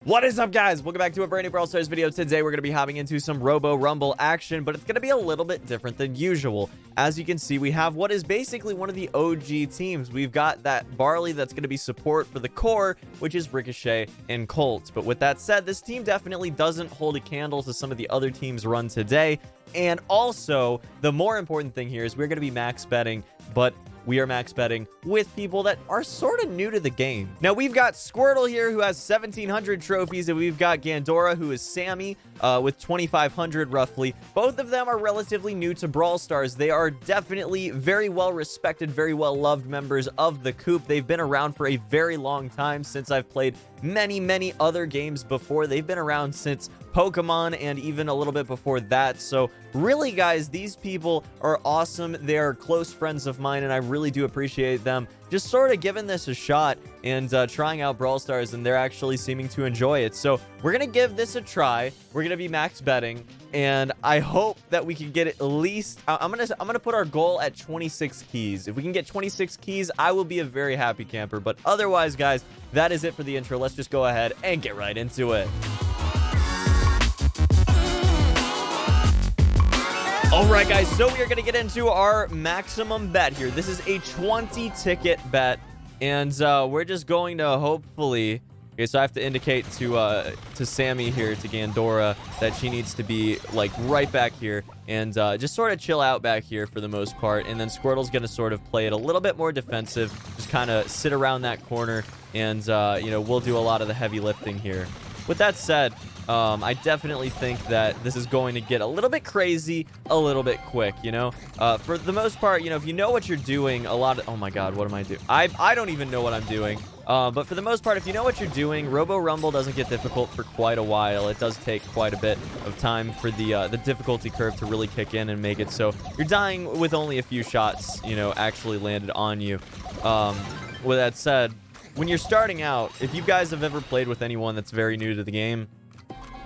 What is up, guys? Welcome back to a brand new Brawl Stars video. Today we're going to be hopping into some Robo Rumble action, but it's going to be a little bit different than usual. As you can see, we have what is basically one of the OG teams. We've got that Barley that's going to be support for the core, which is Ricochet and Colt. But with that said, this team definitely doesn't hold a candle to some of the other teams run today. And also, the more important thing here is we're going to be max betting, but we are max betting with people that are sort of new to the game. Now, we've got Squirtle here who has 1,700 trophies, and we've got Gandora who is Sammy with 2,500 roughly. Both of them are relatively new to Brawl Stars. They are definitely very well respected, very well loved members of the Coop. They've been around for a very long time since I've played many other games before. They've been around since Pokemon and even a little bit before that. So really, guys, these people are awesome. They are close friends of mine, and I really do appreciate them just sort of giving this a shot and trying out Brawl Stars, and they're actually seeming to enjoy it. So we're gonna give this a try. We're gonna be max betting, and I hope that we can get at least I'm gonna put our goal at 26 keys. If we can get 26 keys, I will be a very happy camper. But otherwise, guys, that is it for the intro. Let's just go ahead and get right into it. All right, guys, so we are going to get into our maximum bet here. This is a 20-ticket bet, and we're just going to hopefully... Okay, so I have to indicate to Sammy here, to Gandora, that she needs to be, like, right back here and just sort of chill out back here for the most part. And then Squirtle's going to sort of play it a little bit more defensive, just kind of sit around that corner, and, you know, we'll do a lot of the heavy lifting here. With that said... I definitely think that this is going to get a little bit crazy, a little bit quick, you know? For the most part, you know, if you know what you're doing, a lot of... Oh my god, what am I doing? I don't even know what I'm doing. But for the most part, if you know what you're doing, Robo Rumble doesn't get difficult for quite a while. It does take quite a bit of time for the difficulty curve to really kick in and make it so you're dying with only a few shots, you know, actually landed on you. With that said, when you're starting out, if you guys have ever played with anyone that's very new to the game,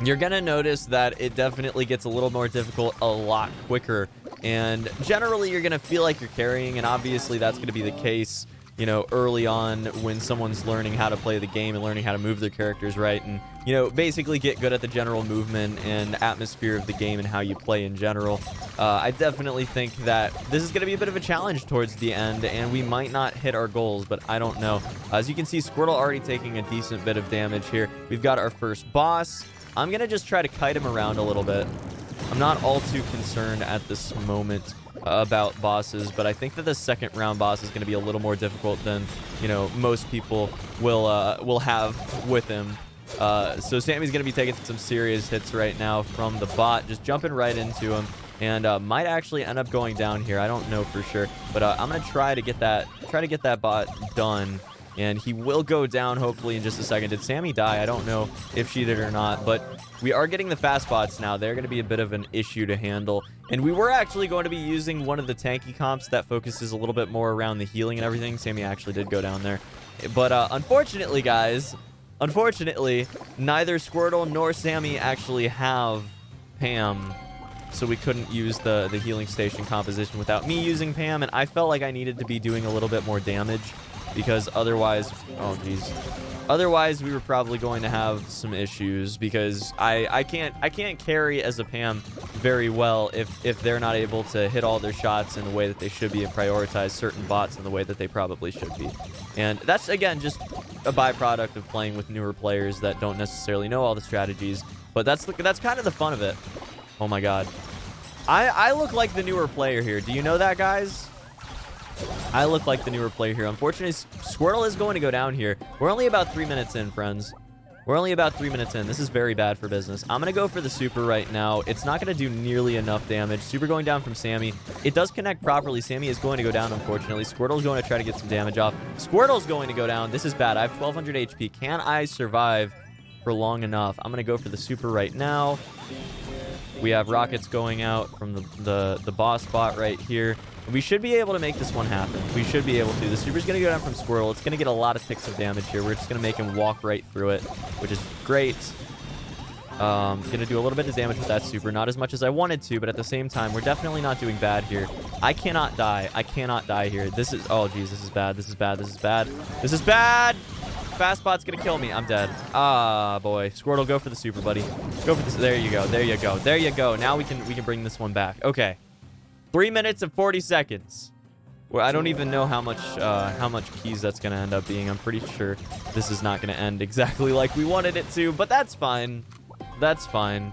you're gonna notice that it definitely gets a little more difficult a lot quicker, and generally you're gonna feel like you're carrying, and obviously that's gonna be the case, you know, early on when someone's learning how to play the game and learning how to move their characters right, and, you know, basically get good at the general movement and atmosphere of the game and how you play in general. I definitely think that this is gonna be a bit of a challenge towards the end, and we might not hit our goals, but I don't know. As you can see, Squirtle already taking a decent bit of damage here. We've got our first boss. I'm going to just try to kite him around a little bit. I'm not all too concerned at this moment about bosses, but I think that the second round boss is going to be a little more difficult than, you know, most people will have with him. So Sammy's going to be taking some serious hits right now from the bot, just jumping right into him, and might actually end up going down here. I don't know for sure, but I'm going to try to get that bot done. And he will go down, hopefully, in just a second. Did Sammy die? I don't know if she did or not. But we are getting the fast bots now. They're going to be a bit of an issue to handle. And we were actually going to be using one of the tanky comps that focuses a little bit more around the healing and everything. Sammy actually did go down there. But unfortunately, guys, neither Squirtle nor Sammy actually have Pam. So we couldn't use the healing station composition without me using Pam. And I felt like I needed to be doing a little bit more damage, because otherwise, oh geez, otherwise we were probably going to have some issues, because I can't carry as a Pam very well if they're not able to hit all their shots in the way that they should be and prioritize certain bots in the way that they probably should be. And that's, again, just a byproduct of playing with newer players that don't necessarily know all the strategies, but that's kind of the fun of it. Oh my god, I look like the newer player here. Do you know that, guys? I look like the newer player here. Unfortunately, Squirtle is going to go down here. We're only about 3 minutes in, friends. We're only about 3 minutes in. This is very bad for business. I'm going to go for the super right now. It's not going to do nearly enough damage. Super going down from Sammy. It does connect properly. Sammy is going to go down, unfortunately. Squirtle's going to try to get some damage off. Squirtle's going to go down. This is bad. I have 1,200 HP. Can I survive for long enough? I'm going to go for the super right now. We have rockets going out from the boss bot right here. We should be able to make this one happen. We should be able to. The super's going to go down from Squirtle. It's going to get a lot of ticks of damage here. We're just going to make him walk right through it, which is great. Going to do a little bit of damage with that super. Not as much as I wanted to, but at the same time, we're definitely not doing bad here. I cannot die. I cannot die here. This is... Oh, geez. This is bad. This is bad. This is bad. This is bad! Fast spot's gonna kill me. I'm dead. Ah, boy. Squirtle, go for the super, buddy. Go for this. There you go. There you go. There you go. Now we can bring this one back. Okay. 3 minutes and 40 seconds. Well, I don't even know how much keys that's gonna end up being. I'm pretty sure this is not gonna end exactly like we wanted it to, but that's fine. That's fine.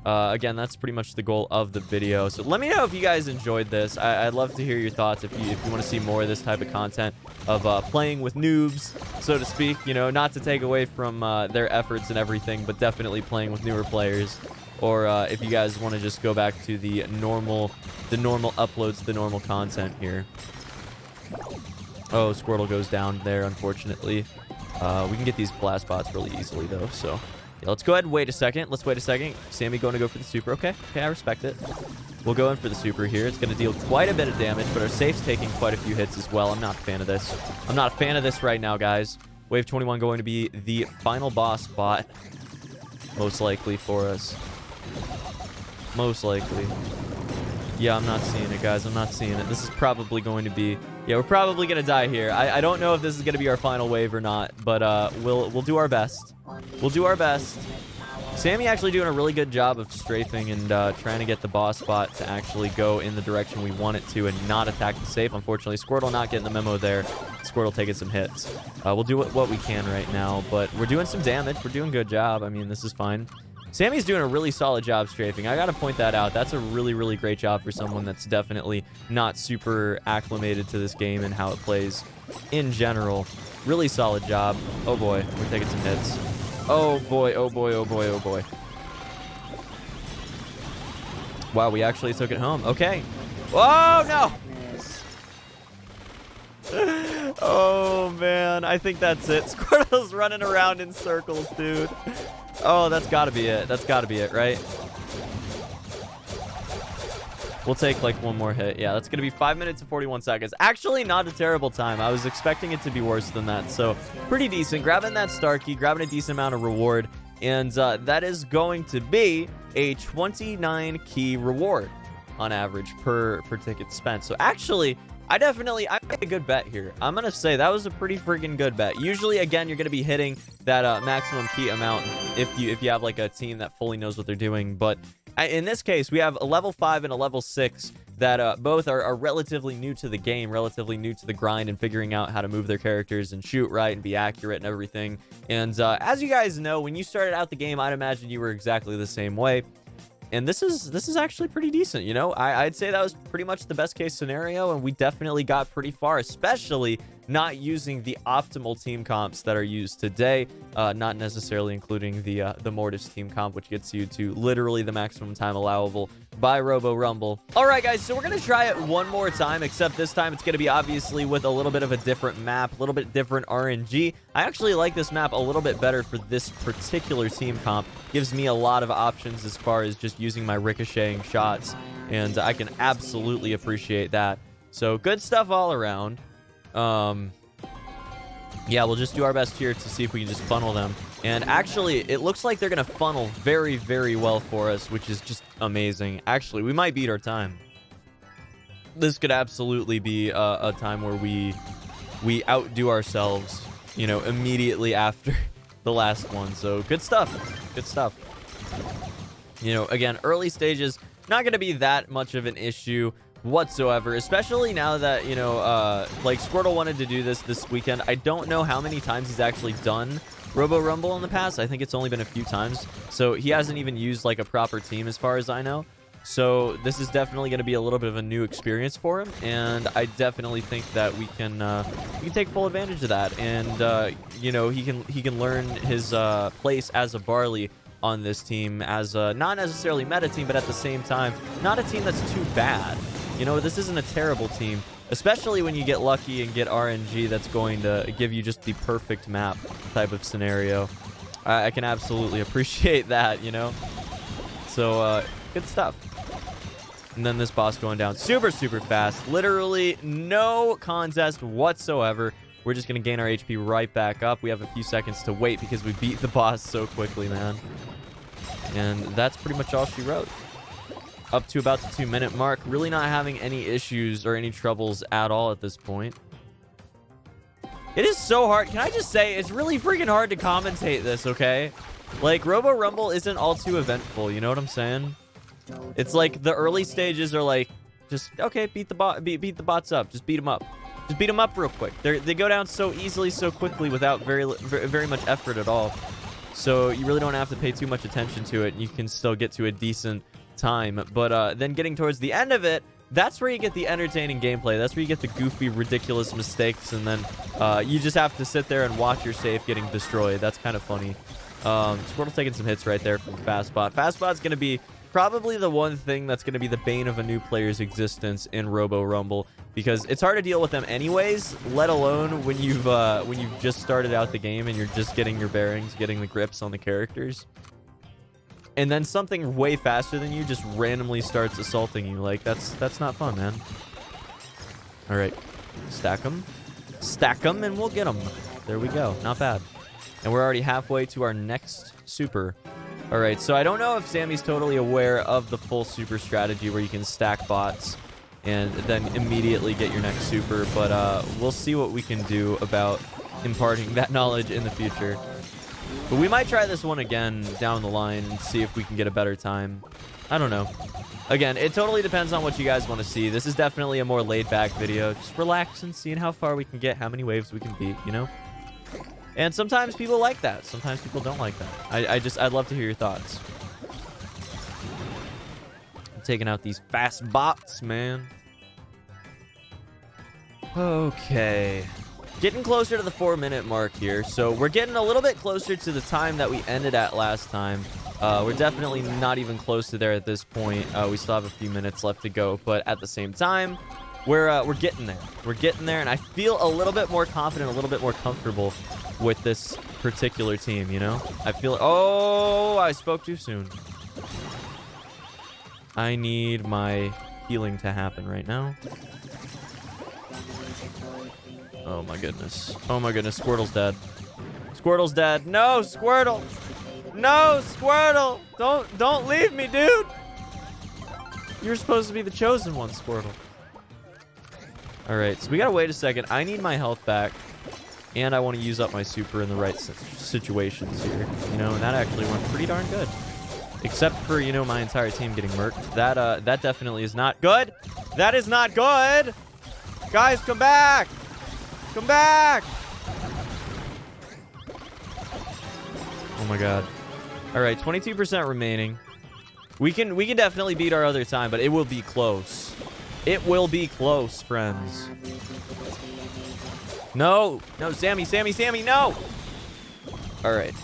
Again, that's pretty much the goal of the video. So let me know if you guys enjoyed this. I'd love to hear your thoughts if you want to see more of this type of content of playing with noobs, so to speak. You know, not to take away from their efforts and everything, but definitely playing with newer players. Or if you guys want to just go back to the normal uploads, the normal content here. Oh, Squirtle goes down there, unfortunately. We can get these blast bots really easily, though, so... Yeah, let's go ahead and wait a second. Let's wait a second. Sammy going to go for the super. Okay, I respect it. We'll go in for the super here. It's going to deal quite a bit of damage, but our safe's taking quite a few hits as well. I'm not a fan of this. I'm not a fan of this right now, guys. Wave 21 going to be the final boss spot. Most likely for us. Most likely. Yeah, I'm not seeing it, guys. I'm not seeing it. This is probably going to be... Yeah, we're probably going to die here. I don't know if this is going to be our final wave or not, but we'll do our best. We'll do our best. Sammy actually doing a really good job of strafing and trying to get the boss spot to actually go in the direction we want it to and not attack the safe. Unfortunately, Squirtle not getting the memo there. Squirtle taking some hits. We'll do what we can right now, but we're doing some damage. We're doing a good job. I mean, this is fine. Sammy's doing a really solid job strafing. I got to point that out. That's a really, really great job for someone that's definitely not super acclimated to this game and how it plays in general. Really solid job. Oh, boy. We're taking some hits. Oh, boy. Oh, boy. Oh, boy. Oh, boy. Wow, we actually took it home. Okay. Oh, no. Oh, man. I think that's it. Squirtle's running around in circles, dude. Oh, that's got to be it. That's got to be it, right? We'll take like one more hit. Yeah, that's going to be 5 minutes and 41 seconds. Actually, not a terrible time. I was expecting it to be worse than that. So, pretty decent. Grabbing that star key, grabbing a decent amount of reward. And that is going to be a 29 key reward on average per ticket spent. So, actually... I made a good bet here. I'm going to say that was a pretty freaking good bet. Usually, again, you're going to be hitting that maximum key amount if you have like a team that fully knows what they're doing. But in this case, we have a level 5 and a level 6 that both are relatively new to the game, relatively new to the grind and figuring out how to move their characters and shoot right and be accurate and everything. And as you guys know, when you started out the game, I'd imagine you were exactly the same way. And this is actually pretty decent, you know? I'd say that was pretty much the best case scenario, and we definitely got pretty far, especially not using the optimal team comps that are used today, not necessarily including the Mortis team comp, which gets you to literally the maximum time allowable by Robo Rumble. All right, guys, so we're going to try it one more time, except this time it's going to be obviously with a little bit of a different map, a little bit different RNG. I actually like this map a little bit better for this particular team comp. Gives me a lot of options as far as just using my ricocheting shots, and I can absolutely appreciate that. So good stuff all around. Yeah, we'll just do our best here to see if we can just funnel them. And actually, it looks like they're going to funnel very, very well for us, which is just amazing. Actually, we might beat our time. This could absolutely be a time where we outdo ourselves, you know, immediately after the last one. So good stuff. Good stuff. You know, again, early stages, not going to be that much of an issue whatsoever, especially now that, you know, like Squirtle wanted to do this weekend. I don't know how many times he's actually done Robo Rumble in the past. I think it's only been a few times, so he hasn't even used like a proper team as far as I know. So this is definitely going to be a little bit of a new experience for him, and I definitely think that we can take full advantage of that. And you know, he can learn his place as a Barley on this team, as a not necessarily meta team, but at the same time not a team that's too bad. You know, this isn't a terrible team, especially when you get lucky and get RNG that's going to give you just the perfect map type of scenario. I can absolutely appreciate that, you know. So good stuff. And then this boss going down super, super fast. Literally no contest whatsoever. We're just going to gain our HP right back up. We have a few seconds to wait because we beat the boss so quickly, man. And that's pretty much all she wrote. Up to about the 2-minute mark. Really not having any issues or any troubles at all at this point. It is so hard. Can I just say, it's really freaking hard to commentate this, okay? Like, Robo Rumble isn't all too eventful, you know what I'm saying? It's like the early stages are like, just, okay, beat the bots up. Just beat them up. Just beat them up real quick. They go down so easily, so quickly without very much effort at all. So you really don't have to pay too much attention to it. You can still get to a decent time. But then getting towards the end of it, that's where you get the entertaining gameplay. That's where you get the goofy, ridiculous mistakes. And then you just have to sit there and watch your safe getting destroyed. That's kind of funny. Squirtle taking some hits right there from Fastbot. Fastbot's going to be probably the one thing that's going to be the bane of a new player's existence in Robo Rumble, because it's hard to deal with them anyways, let alone when you've just started out the game and you're just getting your bearings, getting the grips on the characters. And then something way faster than you just randomly starts assaulting you. Like, that's not fun, man. All right. Stack them. Stack them, and we'll get them. There we go. Not bad. And we're already halfway to our next super. All right, so I don't know if Sammy's totally aware of the full super strategy where you can stack bots and then immediately get your next super, but we'll see what we can do about imparting that knowledge in the future. But we might try this one again down the line and see if we can get a better time. I don't know. Again, it totally depends on what you guys want to see. This is definitely a more laid-back video. Just relaxing, seeing how far we can get, how many waves we can beat, you know? And sometimes people like that. Sometimes people don't like that. I'd love to hear your thoughts. I'm taking out these fast bots, man. Okay. Getting closer to the 4-minute mark here. So we're getting a little bit closer to the time that we ended at last time. We're definitely not even close to there at this point. We still have a few minutes left to go. But at the same time, we're getting there. We're getting there. And I feel a little bit more confident, a little bit more comfortable with this particular team, you know? I feel... Oh, I spoke too soon. I need my healing to happen right now. Oh my goodness. Oh my goodness. Squirtle's dead. Squirtle's dead. No, Squirtle! No, Squirtle! Don't leave me, dude! You're supposed to be the chosen one, Squirtle. Alright, so we gotta wait a second. I need my health back. And I want to use up my super in the right situations here. You know, and that actually went pretty darn good. Except for, you know, my entire team getting murked. That definitely is not good. That is not good! Guys, come back! Come back! Oh my god. Alright, 22% remaining. We can definitely beat our other time, but it will be close. It will be close, friends. No, Sammy, no. All right.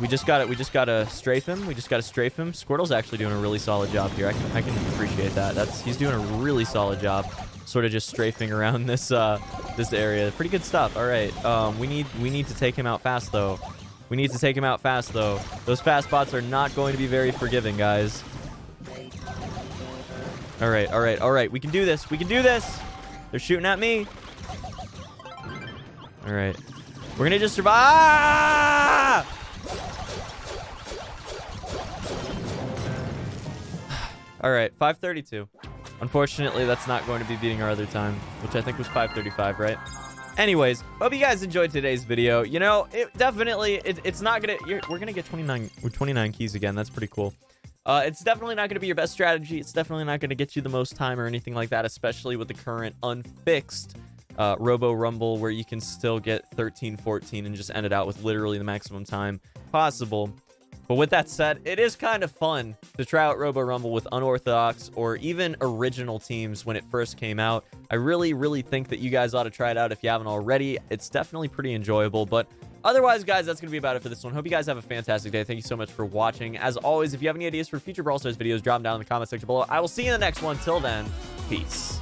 We just gotta strafe him. Squirtle's actually doing a really solid job here. I can appreciate that. He's doing a really solid job, sort of just strafing around this this area. Pretty good stuff. All right. We need to take him out fast though. Those fast bots are not going to be very forgiving, guys. All right. We can do this. They're shooting at me. All right. We're going to just survive. Ah! All right. 532. Unfortunately, that's not going to be beating our other time, which I think was 535, right? Anyways, hope you guys enjoyed today's video. You know, it's not going to... We're going to get 29 keys again. That's pretty cool. It's definitely not going to be your best strategy. It's definitely not going to get you the most time or anything like that, especially with the current unfixed Robo Rumble, where you can still get 13, 14 and just end it out with literally the maximum time possible. But with that said, it is kind of fun to try out Robo Rumble with unorthodox or even original teams when it first came out. I really think that you guys ought to try it out if you haven't already. It's definitely pretty enjoyable. But otherwise, guys, that's going to be about it for this one. Hope you guys have a fantastic day. Thank you so much for watching. As always, if you have any ideas for future Brawl Stars videos, drop them down in the comment section below. I will see you in the next one. Till then, peace.